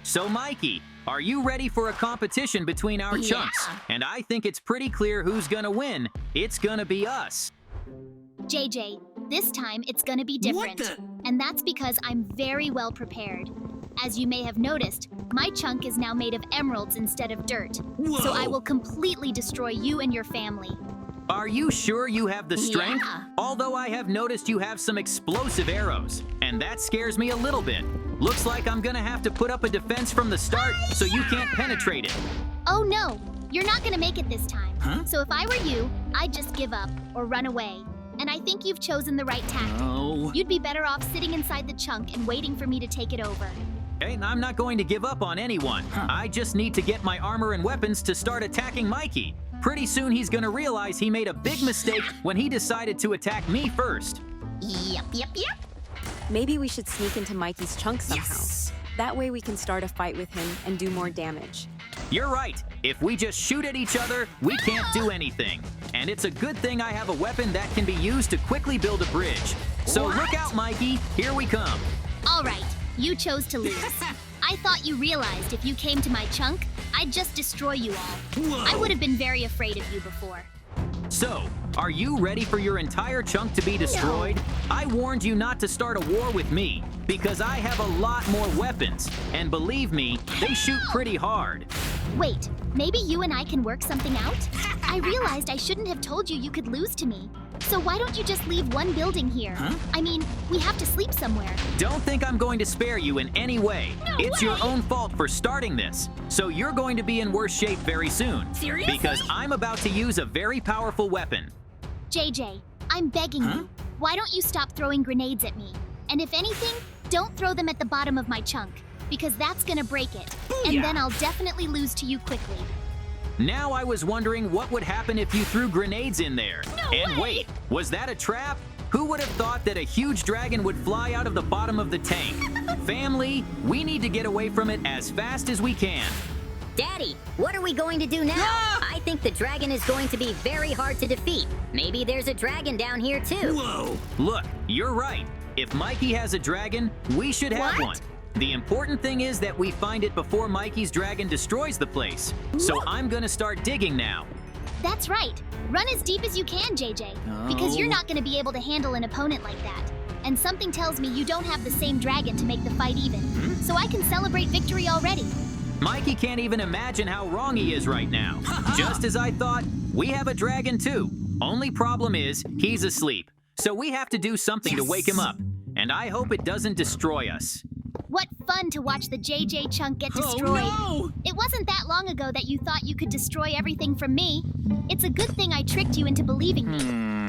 So Mikey, are you ready for a competition between our chunks? And I think it's pretty clear who's gonna win. It's gonna be us. JJ, this time it's gonna be different. And that's because I'm very well prepared. As you may have noticed, my chunk is now made of emeralds instead of dirt. Whoa. So I will completely destroy you and your family. Are you sure you have the strength? Yeah. Although I have noticed you have some explosive arrows, and that scares me a little bit. Looks like I'm gonna have to put up a defense from the start so you can't penetrate it. Oh no, you're not gonna make it this time. Huh? So if I were you, I'd just give up or run away. And I think you've chosen the right tactic. Oh. You'd be better off sitting inside the chunk and waiting for me to take it over. Okay, I'm not going to give up on anyone. I just need to get my armor and weapons to start attacking Mikey. Pretty soon he's gonna realize he made a big mistake when he decided to attack me first. Yep. Maybe we should sneak into Mikey's chunk somehow. Yes. That way we can start a fight with him and do more damage. You're right. If we just shoot at each other, we can't do anything. And it's a good thing I have a weapon that can be used to quickly build a bridge. So look out, Mikey. Here we come. All right, you chose to lose. I thought you realized if you came to my chunk, I'd just destroy you all. Whoa. I would have been very afraid of you before. So, are you ready for your entire chunk to be destroyed? I warned you not to start a war with me because I have a lot more weapons. And believe me, they shoot pretty hard. Wait, maybe you and I can work something out? I realized I shouldn't have told you you could lose to me. So why don't you just leave one building here? Huh? I mean, we have to sleep somewhere. Don't think I'm going to spare you in any way. No It's way. your own fault for starting this. So you're going to be in worse shape very soon. Seriously? Because I'm about to use a very powerful weapon. JJ, I'm begging Huh? you. Why don't you stop throwing grenades at me? And if anything, don't throw them at the bottom of my chunk, because that's gonna break it. And Booyah. then I'll definitely lose to you quickly. Now I was wondering what would happen if you threw grenades in there. No And way. wait, was that a trap? Who would have thought that a huge dragon would fly out of the bottom of the tank? Family, we need to get away from it as fast as we can. Daddy, what are we going to do now? I think the dragon is going to be very hard to defeat. Maybe there's a dragon down here too. Whoa. Look, you're right. If Mikey has a dragon, we should have What? one. The important thing is that we find it before Mikey's dragon destroys the place. So I'm gonna start digging now. That's right. Run as deep as you can, JJ, because you're Oh. not gonna be able to handle an opponent like that. And something tells me you don't have the same dragon to make the fight even. So I can celebrate victory already. Mikey can't even imagine how wrong he is right now. Just as I thought, we have a dragon too. Only problem is, he's asleep. So we have to do something to wake him up. And I hope it doesn't destroy us. What fun to watch the JJ chunk get Oh, destroyed. no. It wasn't that long ago that you thought you could destroy everything from me. It's a good thing I tricked you into believing me.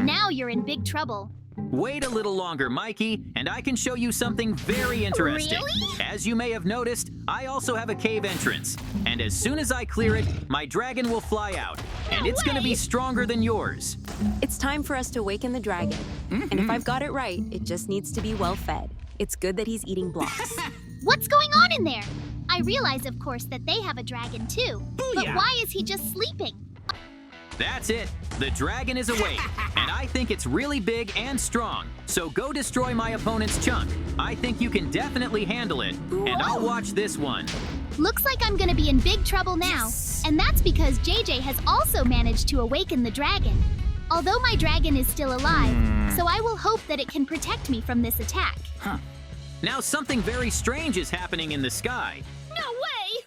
Now you're in big trouble. Wait a little longer, Mikey, and I can show you something very interesting. Really? As you may have noticed, I also have a cave entrance. And as soon as I clear it, my dragon will fly out. And it's gonna be stronger than yours. It's time for us to awaken the dragon. And if I've got it right, it just needs to be well fed. It's good that he's eating blocks. What's going on in there? I realize, of course, that they have a dragon too. But Booyah. why is he just sleeping? That's it. The dragon is awake. And I think it's really big and strong. So go destroy my opponent's chunk. I think you can definitely handle it. And I'll watch this one. Looks like I'm gonna be in big trouble now. Yes. And that's because JJ has also managed to awaken the dragon. Although my dragon is still alive, so I will hope that it can protect me from this attack. Now something very strange is happening in the sky. No way!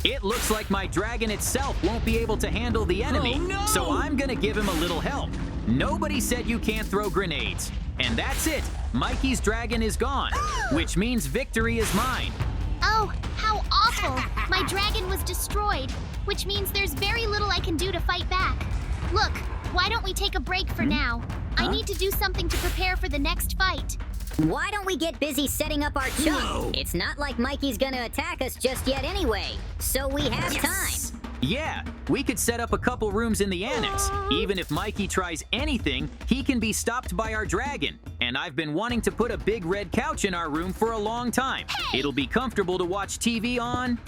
It looks like my dragon itself won't be able to handle the enemy. Oh, no! So I'm gonna give him a little help. Nobody said you can't throw grenades. And that's it. Mikey's dragon is gone, which means victory is mine. Oh, how awful! My dragon was destroyed, which means there's very little I can do to fight back. Look, why don't we take a break for now? I need to do something to prepare for the next fight. Why don't we get busy setting up our chunk? Whoa. It's not like Mikey's gonna attack us just yet anyway. So we have Yes. time. Yeah, we could set up a couple rooms in the annex. Even if Mikey tries anything, he can be stopped by our dragon. And I've been wanting to put a big red couch in our room for a long time. It'll be comfortable to watch TV on.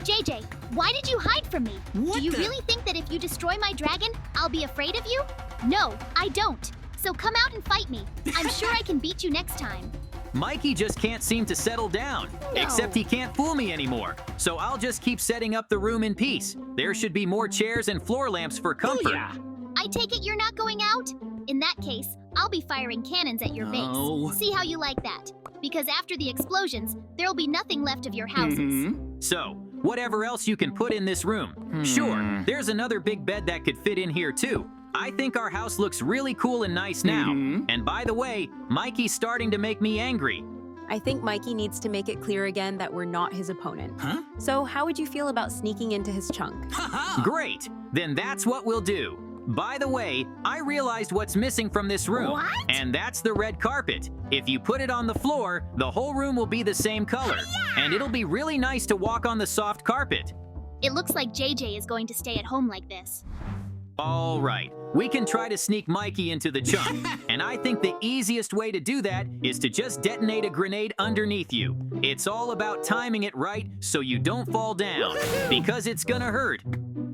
JJ, why did you hide from me? What Do you the- really think that if you destroy my dragon, I'll be afraid of you? No, I don't. So come out and fight me. I'm sure I can beat you next time. Mikey just can't seem to settle down. Except he can't fool me anymore. So I'll just keep setting up the room in peace. There should be more chairs and floor lamps for comfort. I take it you're not going out? In that case, I'll be firing cannons at your base. See how you like that. Because after the explosions, there'll be nothing left of your houses. So, whatever else you can put in this room. Sure, there's another big bed that could fit in here too. I think our house looks really cool and nice now. And by the way, Mikey's starting to make me angry. I think Mikey needs to make it clear again that we're not his opponent. So how would you feel about sneaking into his chunk? Great, then that's what we'll do. By the way, I realized what's missing from this room. And that's the red carpet. If you put it on the floor, the whole room will be the same color. And it'll be really nice to walk on the soft carpet. It looks like JJ is going to stay at home like this. All right, we can try to sneak Mikey into the chunk. And I think the easiest way to do that is to just detonate a grenade underneath you. It's all about timing it right so you don't fall down, because it's gonna hurt.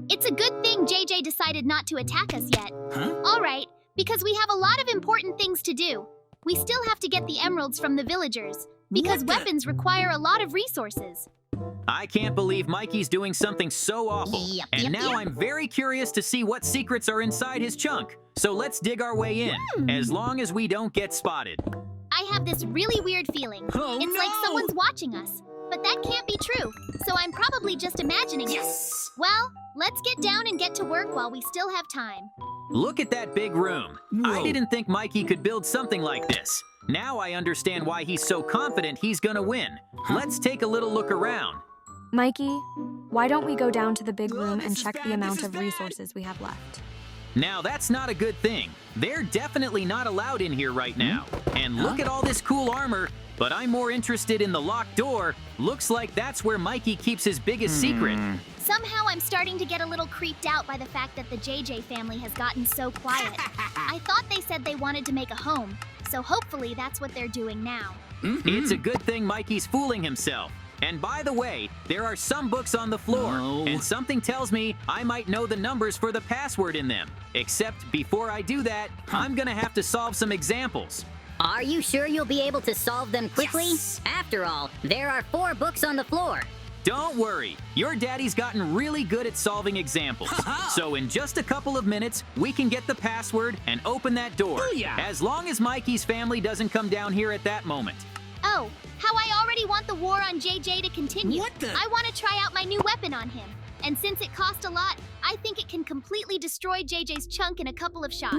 It's a good thing JJ decided not to attack us yet. All right, because we have a lot of important things to do. We still have to get the emeralds from the villagers, because weapons require a lot of resources. I can't believe Mikey's doing something so awful. And now I'm very curious to see what secrets are inside his chunk. So let's dig our way in, as long as we don't get spotted. I have this really weird feeling. It's like someone's watching us. But that can't be true, so I'm probably just imagining it. Well, let's get down and get to work while we still have time. Look at that big room. I didn't think Mikey could build something like this. Now I understand why he's so confident he's gonna win. Let's take a little look around. Mikey, why don't we go down to the big room and check the amount of resources we have left? Now that's not a good thing. They're definitely not allowed in here right now. And look at all this cool armor, but I'm more interested in the locked door. Looks like that's where Mikey keeps his biggest secret. Somehow I'm starting to get a little creeped out by the fact that the JJ family has gotten so quiet. I thought they said they wanted to make a home, so hopefully that's what they're doing now. It's a good thing Mikey's fooling himself. And by the way, there are some books on the floor, and something tells me I might know the numbers for the password in them. Except before I do that, I'm gonna have to solve some examples. Are you sure you'll be able to solve them quickly? After all, there are 4 books on the floor. Don't worry, your daddy's gotten really good at solving examples. So in just a couple of minutes, we can get the password and open that door. As long as Mikey's family doesn't come down here at that moment. Oh, how I already want the war on JJ to continue. I want to try out my new weapon on him. And since it cost a lot, I think it can completely destroy JJ's chunk in a couple of shots.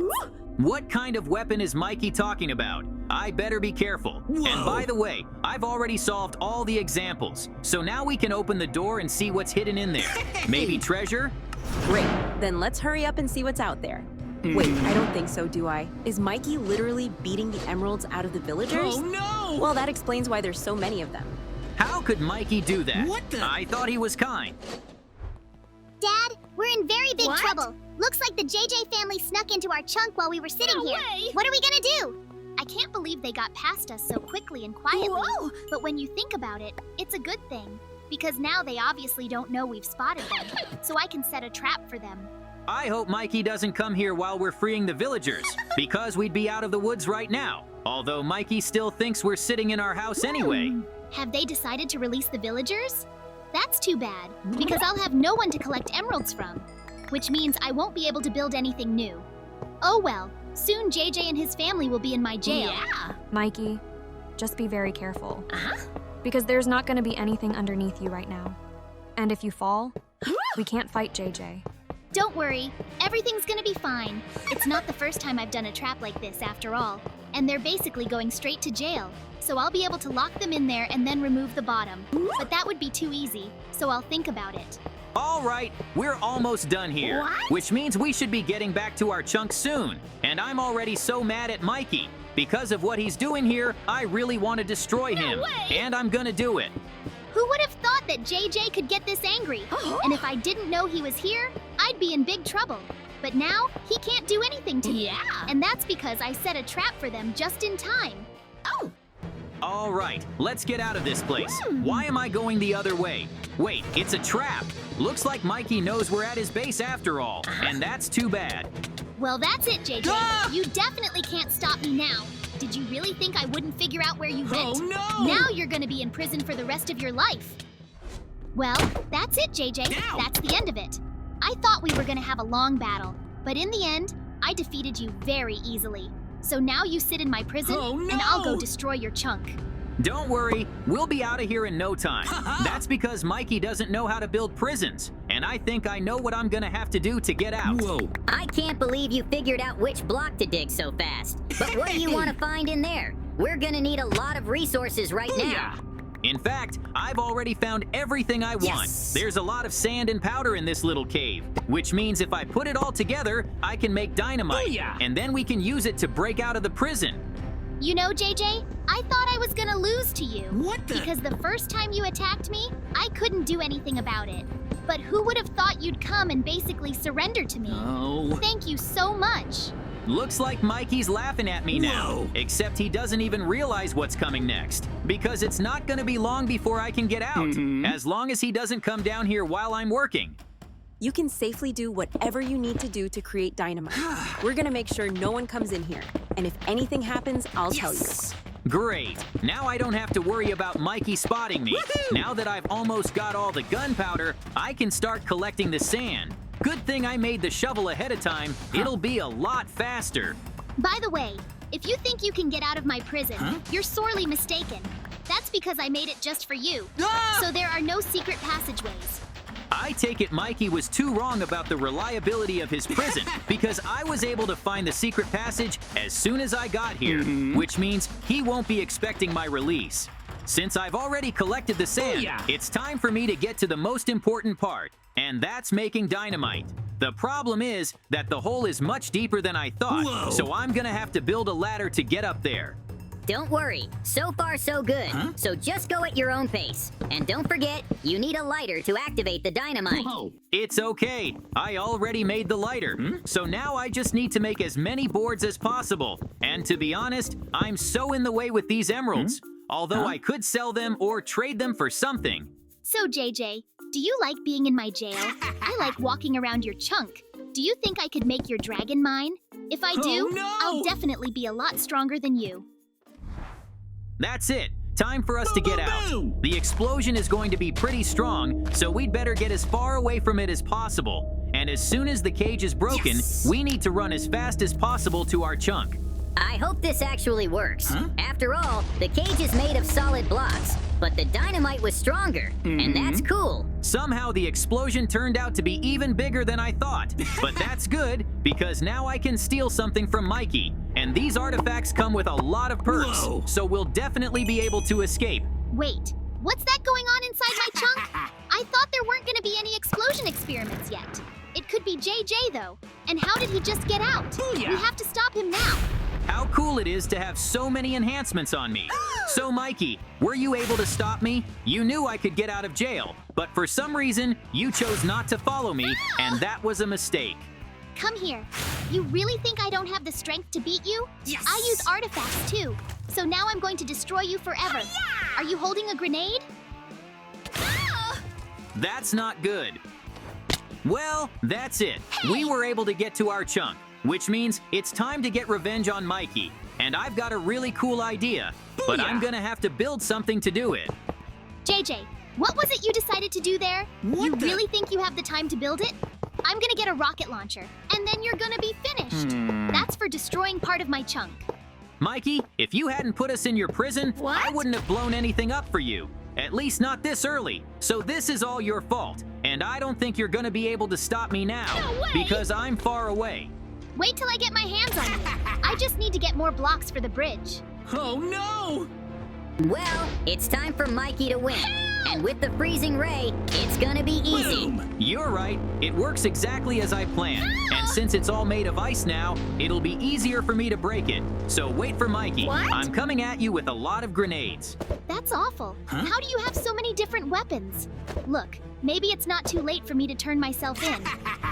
What kind of weapon is Mikey talking about? I better be careful. And by the way, I've already solved all the examples. So now we can open the door and see what's hidden in there. Maybe treasure? Great, then let's hurry up and see what's out there. Wait, I don't think so, do I? Is Mikey literally beating the emeralds out of the villagers? Oh no! Well, that explains why there's so many of them. How could Mikey do that? What the? I thought he was kind. Dad, we're in very big trouble. Looks like the JJ family snuck into our chunk while we were sitting here. What are we gonna do? I can't believe they got past us so quickly and quietly. But when you think about it, it's a good thing. Because now they obviously don't know we've spotted them. So I can set a trap for them. I hope Mikey doesn't come here while we're freeing the villagers, because we'd be out of the woods right now. Although Mikey still thinks we're sitting in our house anyway. Have they decided to release the villagers? That's too bad, because I'll have no one to collect emeralds from. Which means I won't be able to build anything new. Oh well, soon JJ and his family will be in my jail. Mikey, just be very careful. Because there's not going to be anything underneath you right now. And if you fall, we can't fight JJ. Don't worry, everything's gonna be fine. It's not the first time I've done a trap like this after all. And they're basically going straight to jail. So I'll be able to lock them in there and then remove the bottom. But that would be too easy, so I'll think about it. All right, we're almost done here. Which means we should be getting back to our chunk soon. And I'm already so mad at Mikey. Because of what he's doing here, I really want to destroy him. And I'm gonna do it. Who would have thought that JJ could get this angry? And if I didn't know he was here, I'd be in big trouble. But now, he can't do anything to me. And that's because I set a trap for them just in time. All right, let's get out of this place. Why am I going the other way? Wait, it's a trap. Looks like Mikey knows we're at his base after all. And that's too bad. Well, that's it, JJ. You definitely can't stop me now. Did you really think I wouldn't figure out where you went? Oh, no! Now you're gonna be in prison for the rest of your life. Well, that's it, JJ. Ow! That's the end of it. I thought we were gonna have a long battle, but in the end, I defeated you very easily. So now you sit in my prison, Oh, no! and I'll go destroy your chunk. Don't worry, we'll be out of here in no time. That's because Mikey doesn't know how to build prisons, and I think I know what I'm gonna have to do to get out. Whoa. I can't believe you figured out which block to dig so fast. But what do you want to find in there? We're gonna need a lot of resources right now. In fact, I've already found everything I want. Yes. There's a lot of sand and powder in this little cave, which means if I put it all together, I can make dynamite, Booyah! and then we can use it to break out of the prison. You know, JJ, I thought I was gonna lose to you. What the? Because the first time you attacked me, I couldn't do anything about it. But who would have thought you'd come and basically surrender to me? Oh. Thank you so much. Looks like Mikey's laughing at me now, Whoa. except he doesn't even realize what's coming next, because it's not gonna be long before I can get out, as long as he doesn't come down here while I'm working. You can safely do whatever you need to do to create dynamite. We're gonna make sure no one comes in here. And if anything happens, I'll tell you. Great. Now I don't have to worry about Mikey spotting me. Now that I've almost got all the gunpowder, I can start collecting the sand. Good thing I made the shovel ahead of time. It'll be a lot faster. By the way, if you think you can get out of my prison, you're sorely mistaken. That's because I made it just for you. So there are no secret passageways. I take it Mikey was too wrong about the reliability of his prison because I was able to find the secret passage as soon as I got here, which means he won't be expecting my release. Since I've already collected the sand, it's time for me to get to the most important part, and that's making dynamite. The problem is that the hole is much deeper than I thought, Whoa. so I'm gonna have to build a ladder to get up there. Don't worry, so far so good. So just go at your own pace. And don't forget, you need a lighter to activate the dynamite. Whoa. It's okay. I already made the lighter. So now I just need to make as many boards as possible. And to be honest, I'm so in the way with these emeralds. Although I could sell them or trade them for something. So, JJ, do you like being in my jail? I like walking around your chunk. Do you think I could make your dragon mine? If I do, Oh, no! I'll definitely be a lot stronger than you. That's it. Time for us to get out. boom. The explosion is going to be pretty strong, so we'd better get as far away from it as possible. And as soon as the cage is broken, we need to run as fast as possible to our chunk. I hope this actually works. After all, the cage is made of solid blocks, but the dynamite was stronger, and that's cool. Somehow the explosion turned out to be even bigger than I thought. But that's good, because now I can steal something from Mikey. And these artifacts come with a lot of perks, Whoa. so we'll definitely be able to escape. Wait, what's that going on inside my chunk? I thought there weren't gonna be any explosion experiments yet. It could be JJ though. And how did he just get out? Booyah. We have to stop him now. How cool it is to have so many enhancements on me. So Mikey, were you able to stop me? You knew I could get out of jail, but for some reason, you chose not to follow me, and that was a mistake. Come here. You really think I don't have the strength to beat you? Yes. I use artifacts too. So now I'm going to destroy you forever. Are you holding a grenade? That's not good. Well, that's it. We were able to get to our chunk, which means it's time to get revenge on Mikey. And I've got a really cool idea, but I'm gonna have to build something to do it. JJ, what was it you decided to do there? What You the- really think you have the time to build it? I'm gonna get a rocket launcher, and then you're gonna be finished. That's for destroying part of my chunk. Mikey, if you hadn't put us in your prison, What? I wouldn't have blown anything up for you. At least not this early. So this is all your fault. And I don't think you're gonna be able to stop me now. No way! Because I'm far away. Wait till I get my hands on you. I just need to get more blocks for the bridge. Oh no! Well, it's time for Mikey to win. And with the freezing ray, it's gonna be easy. Boom! You're right. It works exactly as I planned. And since it's all made of ice now, it'll be easier for me to break it. So wait for Mikey. What? I'm coming at you with a lot of grenades. That's awful. How do you have so many different weapons? Look, maybe it's not too late for me to turn myself in,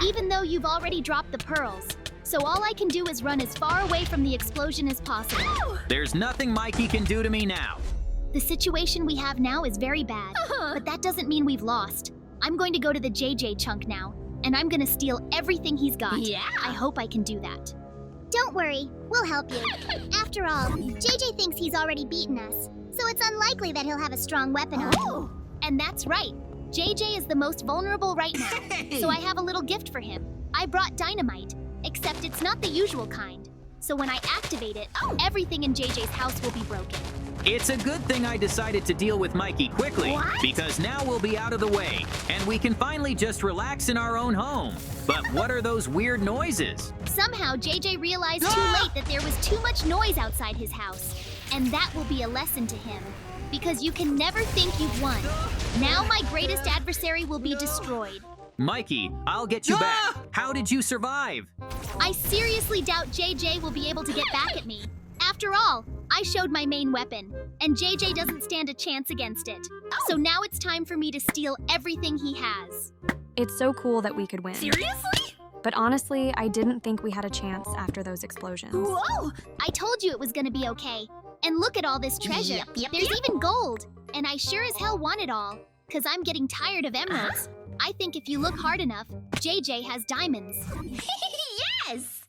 even though you've already dropped the pearls. So all I can do is run as far away from the explosion as possible. There's nothing Mikey can do to me now. The situation we have now is very bad, but that doesn't mean we've lost. I'm going to go to the JJ chunk now, and I'm gonna steal everything he's got. Yeah. I hope I can do that. Don't worry, we'll help you. After all, JJ thinks he's already beaten us, so it's unlikely that he'll have a strong weapon on him. And that's right. JJ is the most vulnerable right now, so I have a little gift for him. I brought dynamite, except it's not the usual kind. So when I activate it, everything in JJ's house will be broken. It's a good thing I decided to deal with Mikey quickly, because now we'll be out of the way, and we can finally just relax in our own home. But what are those weird noises? Somehow, JJ realized too late that there was too much noise outside his house. And that will be a lesson to him, because you can never think you've won. Now my greatest adversary will be destroyed. Mikey, I'll get you back. How did you survive? I seriously doubt JJ will be able to get back at me. After all, I showed my main weapon, and JJ doesn't stand a chance against it. So now it's time for me to steal everything he has. It's so cool that we could win. Seriously? But honestly, I didn't think we had a chance after those explosions. Whoa! I told you it was gonna be okay. And look at all this treasure. There's even gold. And I sure as hell want it all, because I'm getting tired of emeralds. I think if you look hard enough, JJ has diamonds. Yes!